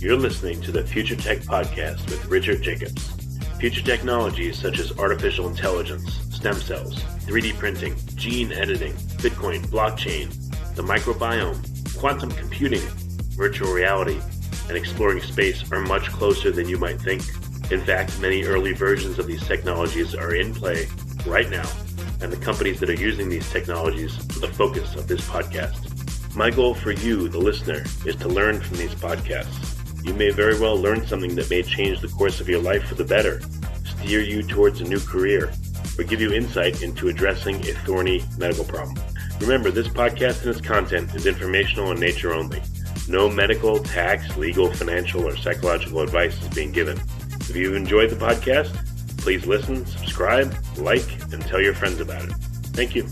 You're listening to the Future Tech Podcast with Richard Jacobs. Future technologies such as artificial intelligence, stem cells, 3D printing, gene editing, Bitcoin, blockchain, the microbiome, quantum computing, virtual reality, and exploring space are much closer than you might think. In fact, many early versions of these technologies are in play right now, and the companies that are using these technologies are the focus of this podcast. My goal for you, the listener, is to learn from these podcasts. You may very well learn something that may change the course of your life for the better, steer you towards a new career, or give you insight into addressing a thorny medical problem. Remember, this podcast and its content is informational in nature only. No medical, tax, legal, financial, or psychological advice is being given. If you've enjoyed the podcast, please listen, subscribe, like, and tell your friends about it. Thank you.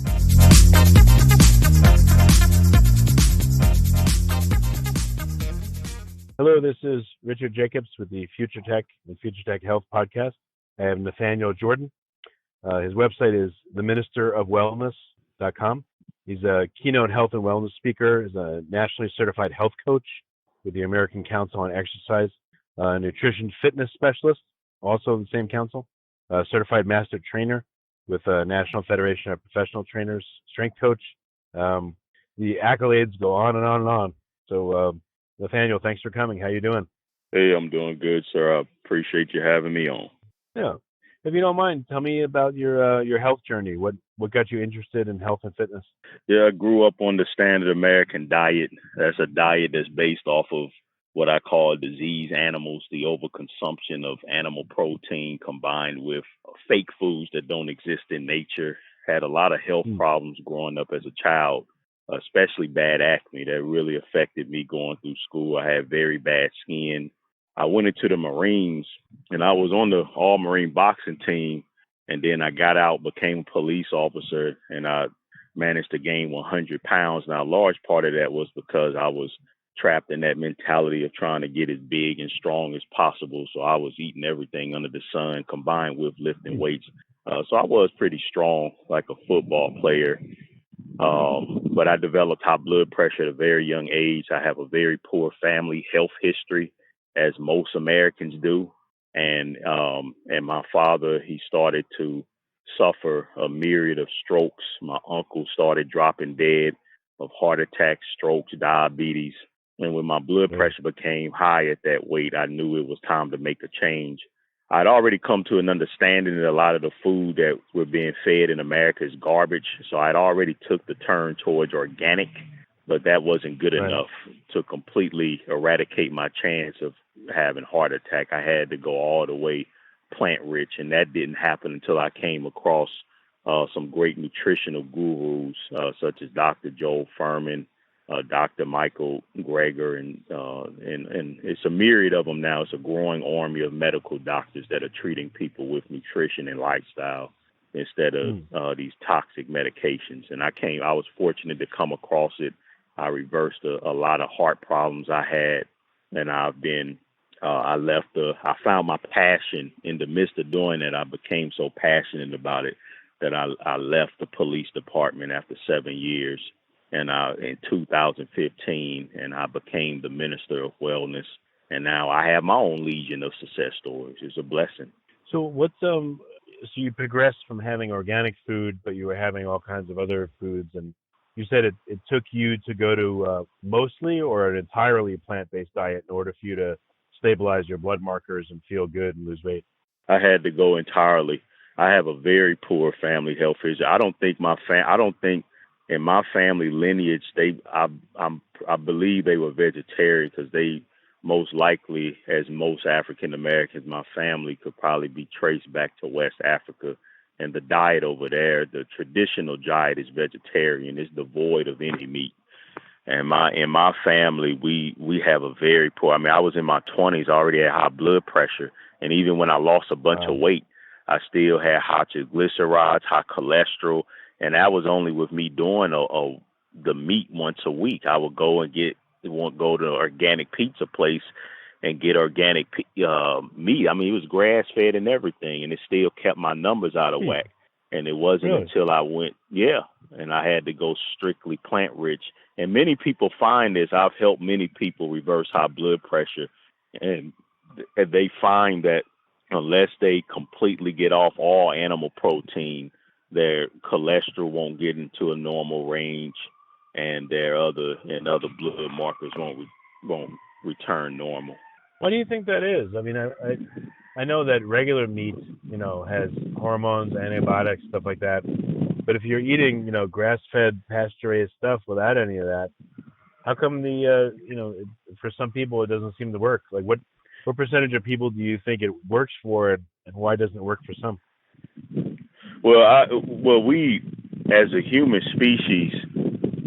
Hello, this is Richard Jacobs with the Future Tech and Future Tech Health Podcast. I have Nathaniel Jordan. His website is theministerofwellness.com. He's a keynote health and wellness speaker. He's a nationally certified health coach with the American Council on Exercise, a nutrition fitness specialist, also in the same council, a certified master trainer with the National Federation of Professional Trainers, strength coach. The accolades go on and on and on. So, Nathaniel, thanks for coming. How you doing? Hey, I'm doing good, sir. I appreciate you having me on. Yeah. If you don't mind, tell me about your health journey. What got you interested in health and fitness? Yeah, I grew up on the standard American diet. That's a diet that's based off of what I call disease animals, the overconsumption of animal protein combined with fake foods that don't exist in nature. Had a lot of health problems growing up as a child, especially bad acne. That really affected me going through school. I had very bad skin. I went into the Marines, and I was on the all-Marine boxing team, and then I got out, became a police officer, and I managed to gain 100 pounds. Now, a large part of that was because I was trapped in that mentality of trying to get as big and strong as possible. So I was eating everything under the sun combined with lifting weights. So I was pretty strong, like a football player. But I developed high blood pressure at a very young age. I have a very poor family health history, as most Americans do. And my father, he started to suffer a myriad of strokes. My uncle started dropping dead of heart attacks, strokes, diabetes. And when my blood pressure became high at that weight, I knew it was time to make a change. I'd already come to an understanding that a lot of the food that we're being fed in America is garbage. So I'd already took the turn towards organic, but that wasn't good enough to completely eradicate my chance of having heart attack. I had to go all the way plant rich, and that didn't happen until I came across some great nutritional gurus such as Dr. Joel Furman, Dr. Michael Greger, and it's a myriad of them now. It's a growing army of medical doctors that are treating people with nutrition and lifestyle instead of these toxic medications. And I was fortunate to come across it. I reversed a lot of heart problems I had, and I found my passion in the midst of doing it. I became so passionate about it that I left the police department after 7 years. And in 2015, and I became the Minister of Wellness. And now I have my own legion of success stories. It's a blessing. So so you progressed from having organic food, but you were having all kinds of other foods. And you said it took you to go to mostly or an entirely plant-based diet in order for you to stabilize your blood markers and feel good and lose weight. I had to go entirely. I have a very poor family health history. I don't think in my family lineage, I believe they were vegetarian because they most likely, as most African Americans, my family could probably be traced back to West Africa. And the diet over there, the traditional diet is vegetarian. It's devoid of any meat. And in my family, we have a very poor. I mean, I was in my 20s, I already had high blood pressure. And even when I lost a bunch of weight, I still had high triglycerides, high cholesterol. And that was only with me doing the meat once a week. I would go to an organic pizza place and get organic meat. I mean, it was grass-fed and everything, and it still kept my numbers out of whack. And it wasn't until I went, and I had to go strictly plant-rich. And many people find this. I've helped many people reverse high blood pressure And they find that unless they completely get off all animal protein, their cholesterol won't get into a normal range, and their other blood markers won't return normal. Why do you think that is? I mean, I know that regular meat, has hormones, antibiotics, stuff like that. But if you're eating, grass-fed, pasture-raised stuff without any of that, how come for some people it doesn't seem to work? Like, what percentage of people do you think it works for, and why doesn't it work for some? We as a human species,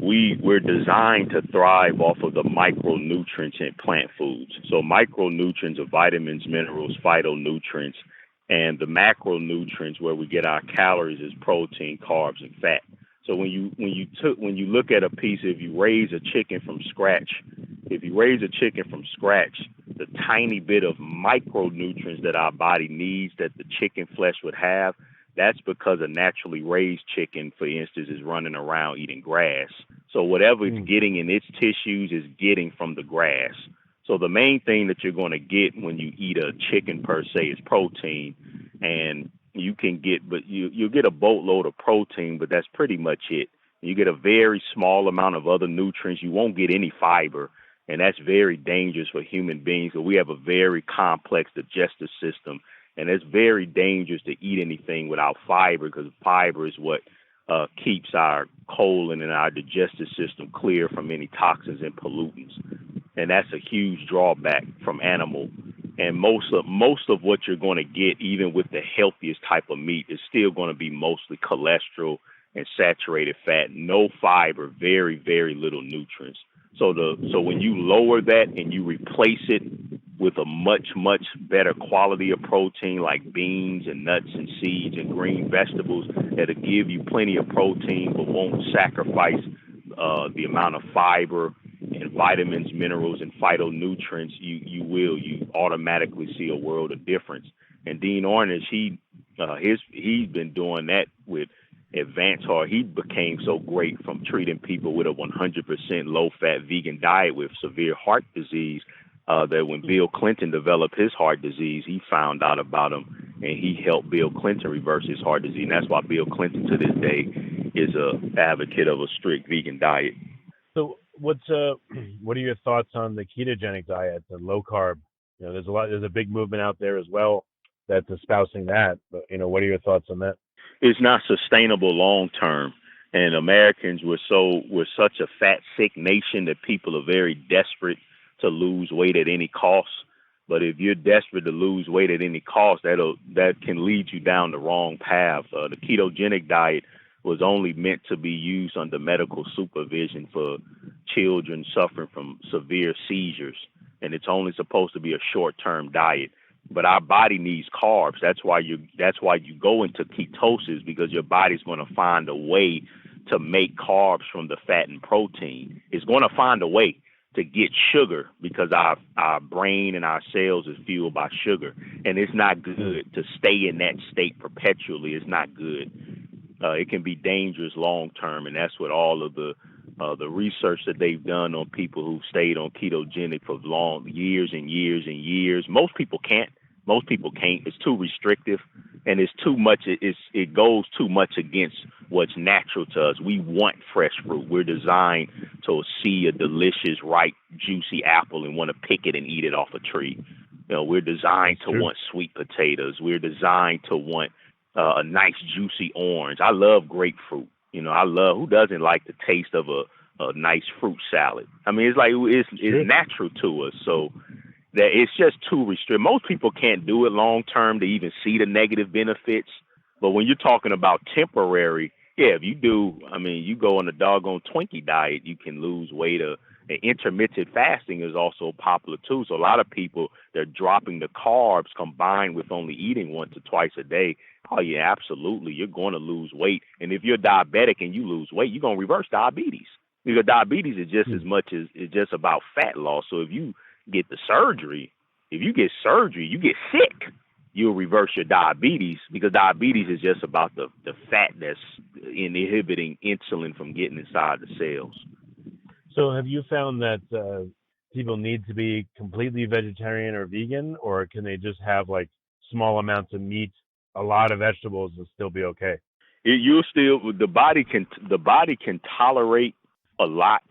we're designed to thrive off of the micronutrients in plant foods. So micronutrients are vitamins, minerals, phytonutrients, and the macronutrients where we get our calories is protein, carbs, and fat. So when you look at a piece, if you raise a chicken from scratch, the tiny bit of micronutrients that our body needs that the chicken flesh would have, that's because a naturally raised chicken, for instance, is running around eating grass. So whatever it's getting in its tissues is getting from the grass. So the main thing that you're going to get when you eat a chicken per se is protein, and you'll get a boatload of protein, but that's pretty much it. You get a very small amount of other nutrients. You won't get any fiber, and that's very dangerous for human beings. So we have a very complex digestive system, and it's very dangerous to eat anything without fiber, because fiber is what keeps our colon and our digestive system clear from any toxins and pollutants. And that's a huge drawback from animal. And most of what you're going to get, even with the healthiest type of meat, is still going to be mostly cholesterol and saturated fat, no fiber, very, very little nutrients. So when you lower that and you replace it with a much, much better quality of protein like beans and nuts and seeds and green vegetables that'll give you plenty of protein but won't sacrifice the amount of fiber and vitamins, minerals, and phytonutrients, you automatically see a world of difference. And Dean Ornish, he's been doing that with Advanced Heart. He became so great from treating people with a 100% low-fat vegan diet with severe heart disease that when Bill Clinton developed his heart disease, he found out about him, and he helped Bill Clinton reverse his heart disease. And that's why Bill Clinton to this day is an advocate of a strict vegan diet. So what are your thoughts on the ketogenic diet, the low carb? There's a big movement out there as well that's espousing that. But what are your thoughts on that? It's not sustainable long term. And Americans, we're such a fat, sick nation that people are very desperate to lose weight at any cost. But if you're desperate to lose weight at any cost, that can lead you down the wrong path. The ketogenic diet was only meant to be used under medical supervision for children suffering from severe seizures, and it's only supposed to be a short-term diet. But our body needs carbs. That's why you go into ketosis, because your body's going to find a way to make carbs from the fat and protein. It's going to find a way to get sugar, because our brain and our cells is fueled by sugar, and it's not good to stay in that state perpetually. It's not good. It can be dangerous long term, and that's what all of the research that they've done on people who've stayed on ketogenic for long years and years and years. Most people can't. It's too restrictive, and it's too much. It goes too much against what's natural to us. We want fresh fruit. We're designed to see a delicious, ripe, juicy apple and want to pick it and eat it off a tree. We're designed to want sweet potatoes. We're designed to want a nice juicy orange. I love grapefruit. Who doesn't like the taste of a nice fruit salad? I mean, it's natural to us. So that it's just too restricted. Most people can't do it long term to even see the negative benefits. But when you're talking about temporary, if you do, you go on a doggone Twinkie diet, you can lose weight. Intermittent fasting is also popular too. So a lot of people, they're dropping the carbs combined with only eating once or twice a day. Oh yeah, absolutely. You're going to lose weight. And if you're diabetic and you lose weight, you're going to reverse diabetes. Because diabetes is just as much as it's just about fat loss. So if you get surgery, you get sick, you'll reverse your diabetes, because diabetes is just about the fat that's inhibiting insulin from getting inside the cells. So have you found that people need to be completely vegetarian or vegan, or can they just have like small amounts of meat, a lot of vegetables, and still be okay? You'll still the body can tolerate a lot.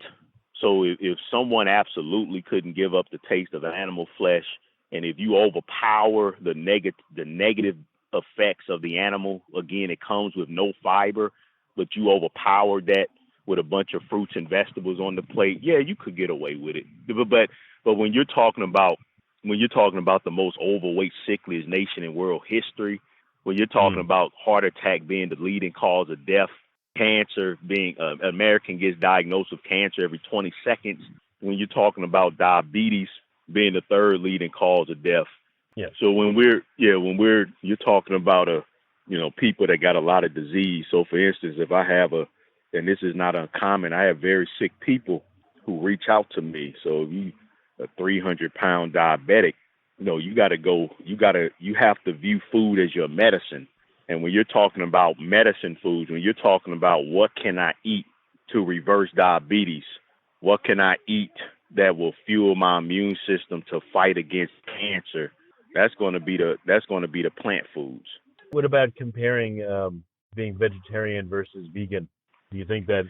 So if someone absolutely couldn't give up the taste of animal flesh, and if you overpower the negative effects of the animal, again, it comes with no fiber, but you overpower that with a bunch of fruits and vegetables on the plate, yeah, you could get away with it. But when you're talking about the most overweight, sickliest nation in world history, when you're talking about heart attack being the leading cause of death, cancer being an American gets diagnosed with cancer every 20 seconds, when you're talking about diabetes being the third leading cause of death. Yeah. So you're talking about people that got a lot of disease. So for instance, if I have and this is not uncommon, I have very sick people who reach out to me. So if you a 300-pound diabetic, you have to view food as your medicine. And when you're talking about medicine foods, when you're talking about what can I eat to reverse diabetes, what can I eat that will fuel my immune system to fight against cancer, that's going to be the plant foods. What about comparing being vegetarian versus vegan? Do you think that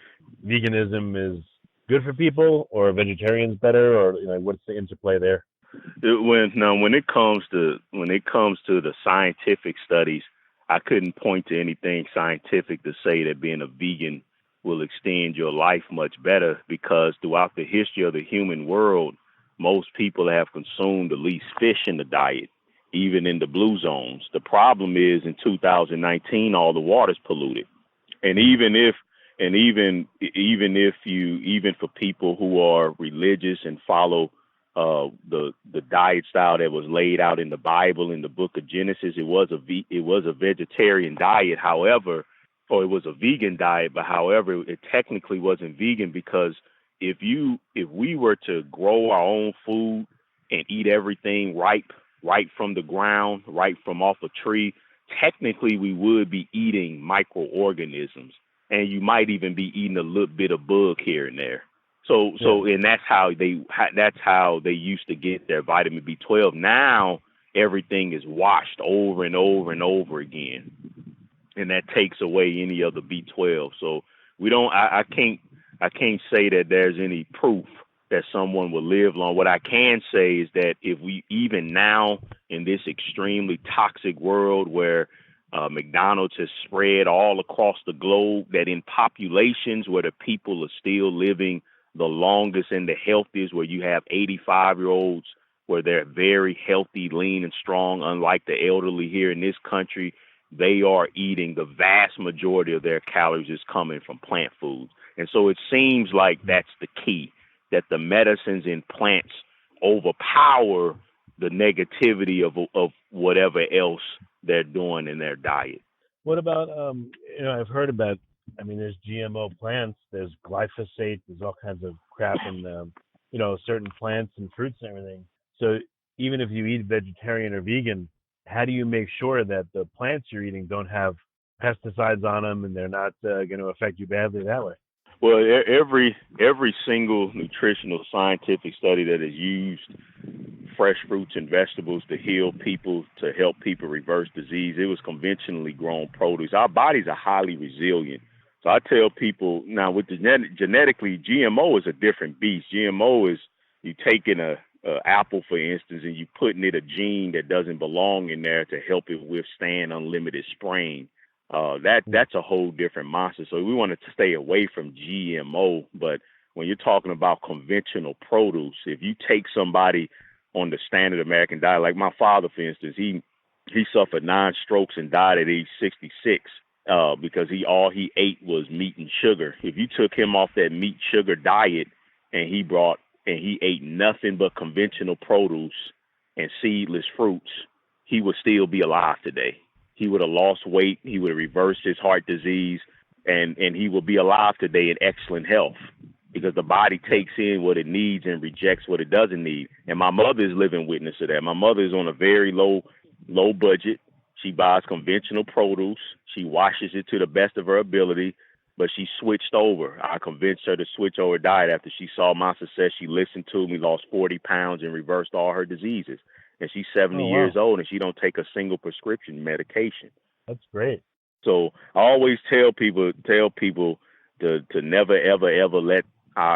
veganism is good for people, or vegetarian's better, or what's the interplay there? When it comes to the scientific studies, I couldn't point to anything scientific to say that being a vegan will extend your life much better, because throughout the history of the human world, most people have consumed at least fish in the diet, even in the blue zones. The problem is in 2019, all the water's polluted. And even for people who are religious and follow the diet style that was laid out in the Bible, in the book of Genesis, it was a vegetarian diet. However, or it was a vegan diet, but however, it technically wasn't vegan, because if we were to grow our own food and eat everything right from the ground, right from off a tree, technically we would be eating microorganisms, and you might even be eating a little bit of bug here and there. And that's how they used to get their vitamin B12. Now everything is washed over and over and over again, and that takes away any of the B12. So I can't say that there's any proof that someone will live long. What I can say is that if we, even now in this extremely toxic world where McDonald's has spread all across the globe, that in populations where the people are still living the longest and the healthiest, where you have 85-year-olds where they're very healthy, lean, and strong, unlike the elderly here in this country, they are eating the vast majority of their calories is coming from plant foods. And so it seems like that's the key, that the medicines in plants overpower the negativity of whatever else they're doing in their diet. What about, I've heard about, there's GMO plants, there's glyphosate, there's all kinds of crap in, certain plants and fruits and everything. So even if you eat vegetarian or vegan, how do you make sure that the plants you're eating don't have pesticides on them and they're not going to affect you badly that way? Well, every single nutritional scientific study that has used fresh fruits and vegetables to heal people, to help people reverse disease, it was conventionally grown produce. Our bodies are highly resilient. So I tell people now, with the genetically, GMO is a different beast. GMO is you taking a apple, for instance, and you putting it a gene that doesn't belong in there to help it withstand unlimited spraying. That's a whole different monster. So we want to stay away from GMO. But when you're talking about conventional produce, if you take somebody on the standard American diet, like my father, for instance, he suffered 9 strokes and died at age 66 because all he ate was meat and sugar. If you took him off that meat sugar diet and he ate nothing but conventional produce and seedless fruits, he would still be alive today. He would have lost weight. He would have reversed his heart disease, and he will be alive today in excellent health, because the body takes in what it needs and rejects what it doesn't need. And my mother is living witness to that. My mother is on a very low budget. She buys conventional produce. She washes it to the best of her ability. but she switched over. I convinced her to switch over diet after she saw my success. She listened to me, lost 40 pounds, and reversed all her diseases. And she's 70 years old, and she don't take a single prescription medication. That's great. So I always tell people to never ever let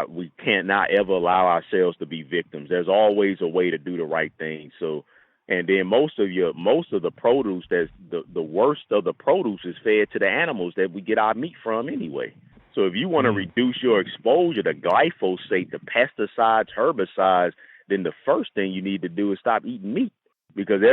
we can't not ever allow ourselves to be victims. There's always a way to do the right thing. So, and then most of the produce, that's the worst of the produce is fed to the animals that we get our meat from anyway. So if you want to reduce your exposure to glyphosate, to pesticides, herbicides, then the first thing you need to do is stop eating meat, because all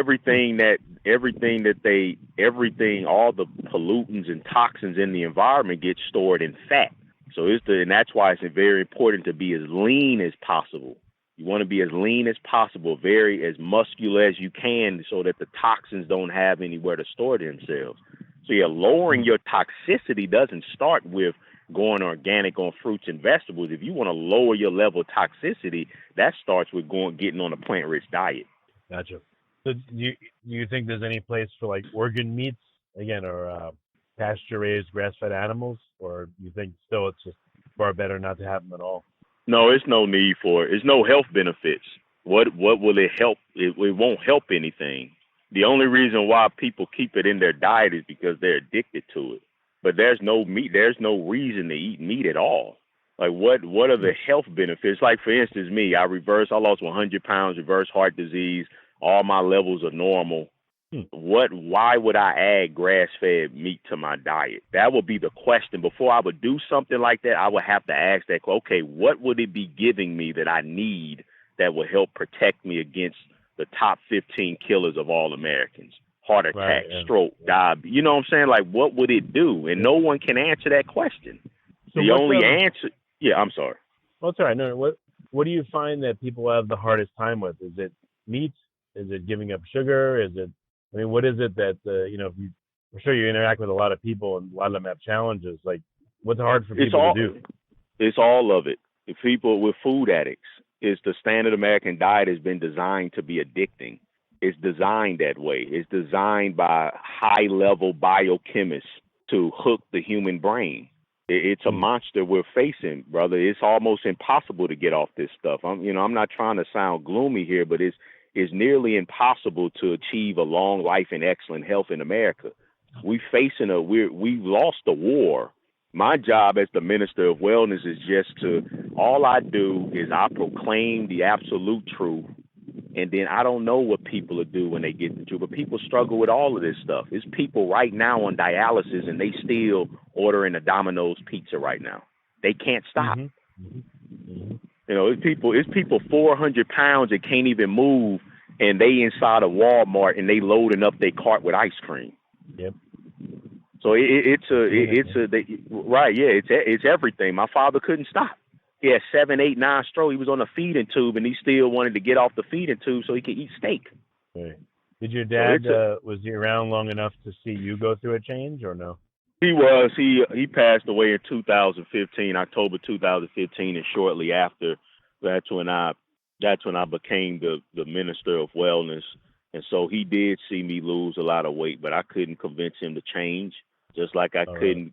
the pollutants and toxins in the environment get stored in fat. So and that's why it's very important to be as lean as possible. You want to be as lean as possible, as muscular as you can, so that the toxins don't have anywhere to store themselves. So lowering your toxicity doesn't start with going organic on fruits and vegetables. If you want to lower your level of toxicity, that starts with getting on a plant-rich diet. Gotcha. So do you think there's any place for like organ meats again, or pasture-raised, grass-fed animals, or you think still it's just far better not to have them at all? No, it's no need for it. It's no health benefits. What will it help? It won't help anything. The only reason why people keep it in their diet is because they're addicted to it. But there's no meat. There's no reason to eat meat at all. Like what are the health benefits? Like for instance, me, I lost 100 pounds, reversed heart disease. All my levels are normal. Why would I add grass-fed meat to my diet? That would be the question. Before I would do something like that, I would have to ask that, okay, what would it be giving me that I need that would help protect me against the top 15 killers of all Americans? Heart attack, stroke, diabetes. You know what I'm saying? Like, what would it do? And no one can answer that question. So the only answer... Yeah, I'm sorry. Well, it's all right. No, what do you find that people have the hardest time with? Is it meat? Is it giving up sugar? What is it that, I'm sure you interact with a lot of people and a lot of them have challenges. Like, what's hard for people to do? It's all of it. The people with food addicts, the standard American diet has been designed to be addicting. It's designed that way. It's designed by high-level biochemists to hook the human brain. It's a monster we're facing, brother. It's almost impossible to get off this stuff. I'm not trying to sound gloomy here, but it's nearly impossible to achieve a long life and excellent health in America. We've lost the war. My job as the Minister of Wellness is all I do is I proclaim the absolute truth. And then I don't know what people will do when they get the truth, but people struggle with all of this stuff. There's people right now on dialysis and they still ordering a Domino's pizza right now. They can't stop. It's people 400 pounds that can't even move, and they inside a Walmart and they loading up their cart with ice cream. Yep. So it's everything. My father couldn't stop. He had 7, 8, 9 stroke. He was on a feeding tube, and he still wanted to get off the feeding tube so he could eat steak. Right. Did your dad was he around long enough to see you go through a change, or no? He was. He passed away in 2015, October 2015, and shortly after, that's when I became the Minister of Wellness. And so he did see me lose a lot of weight, but I couldn't convince him to change. Just like I couldn't,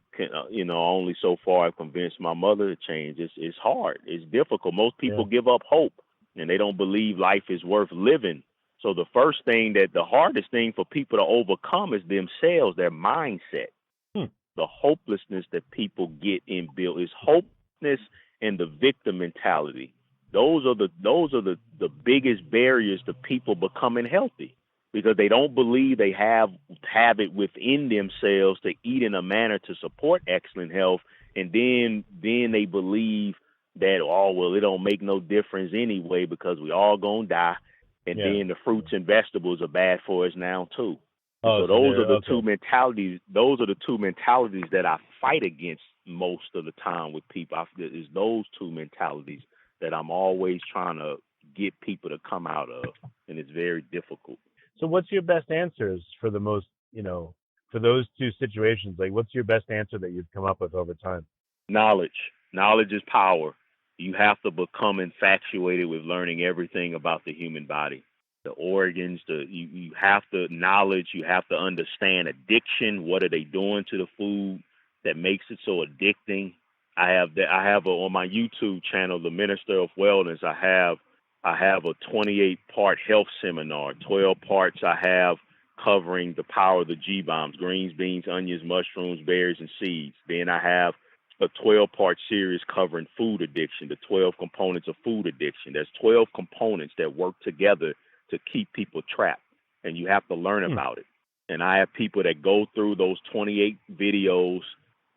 only so far I've convinced my mother to change. It's hard. It's difficult. Most people give up hope, and they don't believe life is worth living. So the hardest thing for people to overcome is themselves, their mindset. The hopelessness that people get inbuilt is hopelessness and the victim mentality. Those are the biggest barriers to people becoming healthy, because they don't believe they have it within themselves to eat in a manner to support excellent health, and then they believe that it don't make no difference anyway because we all gonna die, and then the fruits and vegetables are bad for us now too. So those are the two mentalities. Those are the two mentalities that I fight against most of the time with people. It's those two mentalities that I'm always trying to get people to come out of, and it's very difficult. So what's your best answers for the most, for those two situations? Like, what's your best answer that you've come up with over time? Knowledge. Knowledge is power. You have to become infatuated with learning everything about the human body, the organs. You have to knowledge. You have to understand addiction. What are they doing to the food that makes it so addicting. I have on my YouTube channel, the Minister of Wellness. I have a 28-part health seminar, 12 parts I have covering the power of the G-bombs, greens, beans, onions, mushrooms, berries, and seeds. Then I have a 12-part series covering food addiction, the 12 components of food addiction. There's 12 components that work together to keep people trapped, and you have to learn about it. And I have people that go through those 28 videos,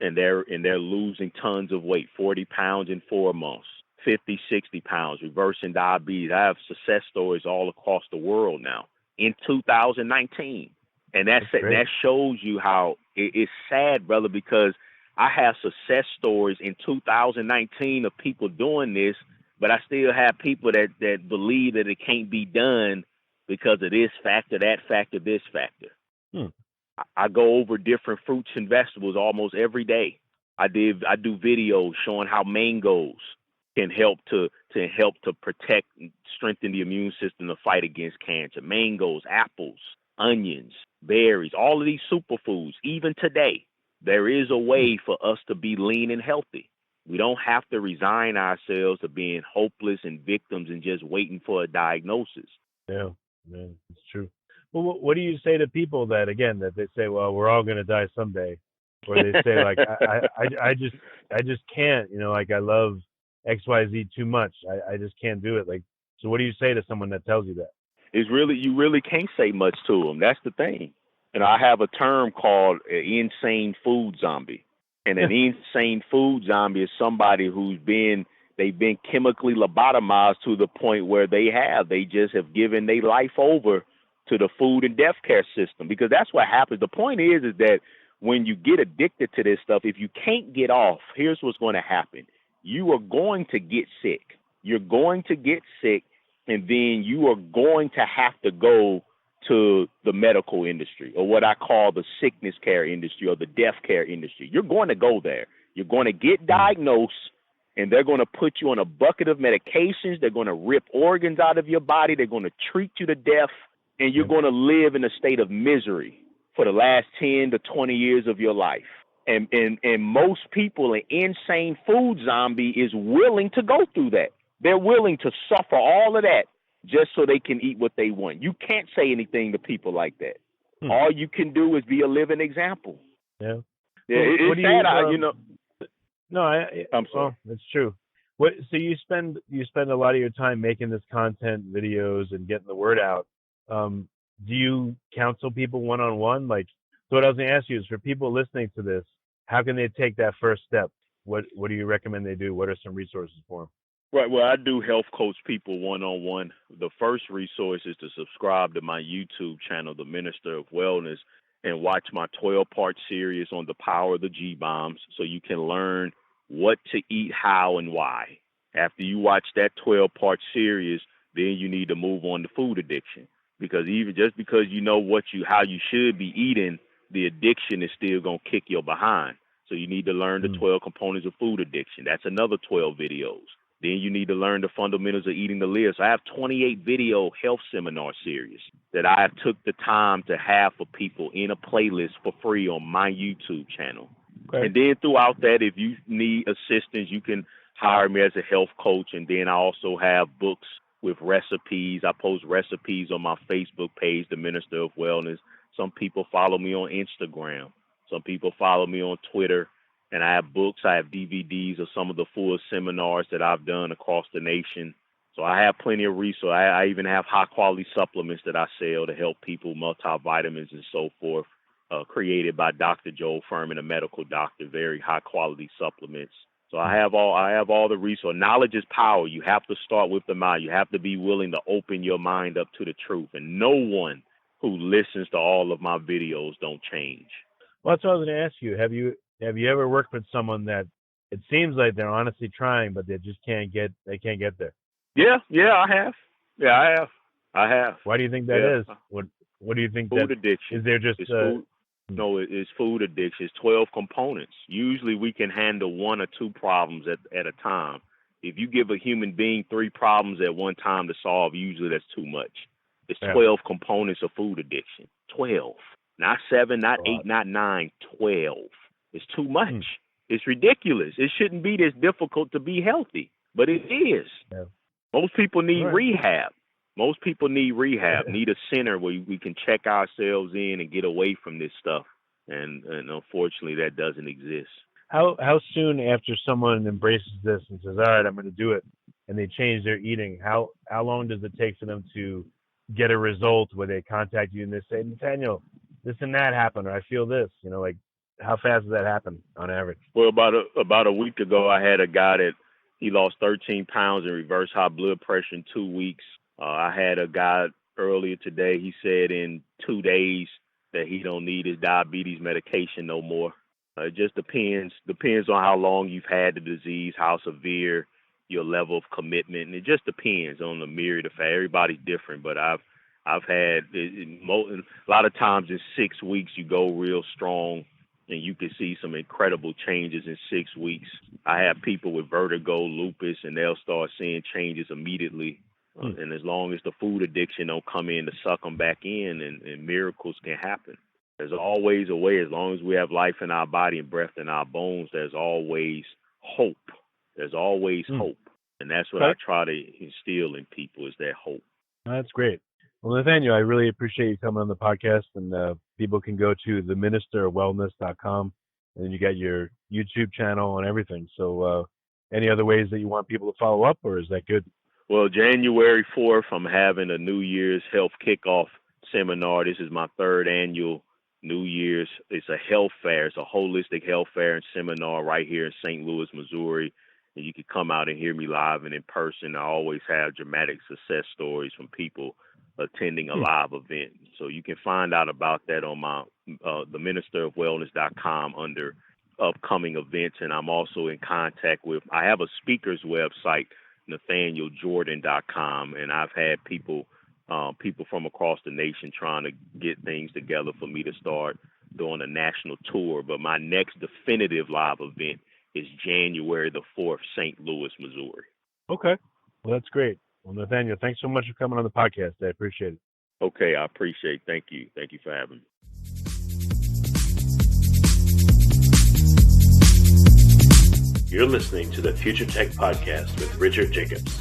and they're losing tons of weight, 40 pounds in 4 months, 50, 60 pounds, reversing diabetes. I have success stories all across the world now in 2019. And that shows you how it's sad, brother, because I have success stories in 2019 of people doing this, but I still have people that believe that it can't be done because of this factor, that factor, this factor. I go over different fruits and vegetables almost every day. I do videos showing how mangoes can help to protect and strengthen the immune system to fight against cancer. Mangoes, apples, onions, berries, all of these superfoods. Even today, there is a way for us to be lean and healthy. We don't have to resign ourselves to being hopeless and victims and just waiting for a diagnosis. Yeah, man, it's true. Well, what do you say to people that they say, well, we're all going to die someday, or they say like, I just can't, like I love XYZ too much. I just can't do it. Like, so what do you say to someone that tells you that? You really can't say much to them. That's the thing. And I have a term called an insane food zombie. And an insane food zombie is somebody they've been chemically lobotomized to the point where they just have given their life over to the food and death care system, because that's what happens. The point is that when you get addicted to this stuff, if you can't get off, here's what's going to happen. You are going to get sick. You're going to get sick, and then you are going to have to go to the medical industry, or what I call the sickness care industry or the death care industry. You're going to go there. You're going to get diagnosed, and they're going to put you on a bucket of medications. They're going to rip organs out of your body. They're going to treat you to death, and you're going to live in a state of misery for the last 10 to 20 years of your life. And most people, an insane food zombie is willing to go through that. They're willing to suffer all of that just so they can eat what they want. You can't say anything to people like that. All you can do is be a living example. Yeah. It's sad, No, I'm sorry. Well, that's true. So you spend a lot of your time making this content, videos, and getting the word out. Do you counsel people one-on-one? Like, so what I was going to ask you is, for people listening to this, how can they take that first step? What do you recommend they do? What are some resources for them? Right. Well, I do health coach people one-on-one. The first resource is to subscribe to my YouTube channel, The Minister of Wellness, and watch my 12-part series on the power of the G-bombs, so you can learn what to eat, how, and why. After you watch that 12-part series, then you need to move on to food addiction, because even just because you know how you should be eating, the addiction is still going to kick your behind. So you need to learn the 12 components of food addiction. That's another 12 videos. Then you need to learn the fundamentals of eating the liver. So I have 28 video health seminar series that I have took the time to have for people in a playlist for free on my YouTube channel. Okay. And then throughout that, if you need assistance, you can hire me as a health coach. And then I also have books with recipes. I post recipes on my Facebook page, The Minister of Wellness. Some people follow me on Instagram. Some people follow me on Twitter. And I have books, I have DVDs of some of the full seminars that I've done across the nation. So I have plenty of resources. I even have high-quality supplements that I sell to help people, multivitamins and so forth, created by Dr. Joel Furman, a medical doctor, very high-quality supplements. So I have all the resources. Knowledge is power. You have to start with the mind. You have to be willing to open your mind up to the truth. And no one who listens to all of my videos don't change. Well, that's what I was going to ask you. Have you ever worked with someone that it seems like they're honestly trying, but they just can't get there? Yeah, I have. Yeah, I have. Why do you think that is? What do you think? Food addiction. Is there just food? No, it's food addiction. It's 12 components. Usually we can handle 1 or 2 problems at a time. If you give a human being 3 problems at one time to solve, usually that's too much. It's 12 components of food addiction. 12. Not 7, not 8, not 9, 12. It's too much. It's ridiculous. It shouldn't be this difficult to be healthy, but it is. Yeah. Most people need rehab. Most people need rehab, need a center where we can check ourselves in and get away from this stuff. And unfortunately, that doesn't exist. How soon after someone embraces this and says, all right, I'm going to do it, and they change their eating, how long does it take for them to get a result where they contact you and they say, Nathaniel, this and that happened, or I feel this, like how fast does that happen on average? Well, about a week ago, I had a guy that he lost 13 pounds and reversed high blood pressure in 2 weeks. I had a guy earlier today, he said in 2 days that he don't need his diabetes medication no more. It just depends on how long you've had the disease, how severe, your level of commitment, and it just depends on the myriad of factors. Everybody's different, but I've had a lot of times in 6 weeks you go real strong, and you can see some incredible changes in 6 weeks. I have people with vertigo, lupus, and they'll start seeing changes immediately. And as long as the food addiction don't come in to suck them back in, and miracles can happen. There's always a way. As long as we have life in our body and breath in our bones, there's always hope. There's always hope. And that's what I try to instill in people, is that hope. That's great. Well, Nathaniel, I really appreciate you coming on the podcast. And people can go to theministerofwellness.com, and then you got your YouTube channel and everything. So any other ways that you want people to follow up, or is that good? Well, January 4th, I'm having a New Year's health kickoff seminar. This is my 3rd annual New Year's. It's a health fair. It's a holistic health fair and seminar right here in St. Louis, Missouri. And you can come out and hear me live and in person. I always have dramatic success stories from people attending a live event. So you can find out about that on my theministerofwellness.com under upcoming events. And I'm also in contact with, I have a speaker's website, NathanielJordan.com, and I've had people from across the nation trying to get things together for me to start doing a national tour. But my next definitive live event is January the 4th, St. Louis, Missouri. Okay. Well, that's great. Well, Nathaniel, thanks so much for coming on the podcast. I appreciate it. Okay, I appreciate it. Thank you. Thank you for having me. You're listening to the Future Tech Podcast with Richard Jacobs.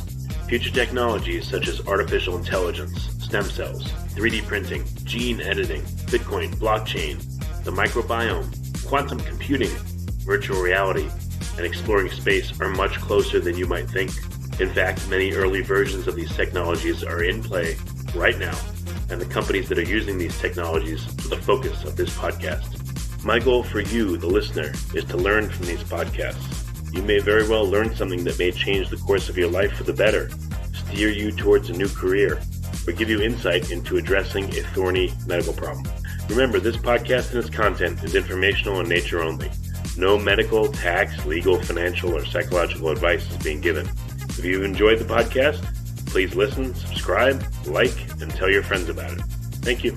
Future technologies such as artificial intelligence, stem cells, 3D printing, gene editing, Bitcoin, blockchain, the microbiome, quantum computing, virtual reality, and exploring space are much closer than you might think. In fact, many early versions of these technologies are in play right now, and the companies that are using these technologies are the focus of this podcast. My goal for you, the listener, is to learn from these podcasts. You may very well learn something that may change the course of your life for the better, steer you towards a new career, or give you insight into addressing a thorny medical problem. Remember, this podcast and its content is informational in nature only. No medical, tax, legal, financial, or psychological advice is being given. If you've enjoyed the podcast, please listen, subscribe, like, and tell your friends about it. Thank you.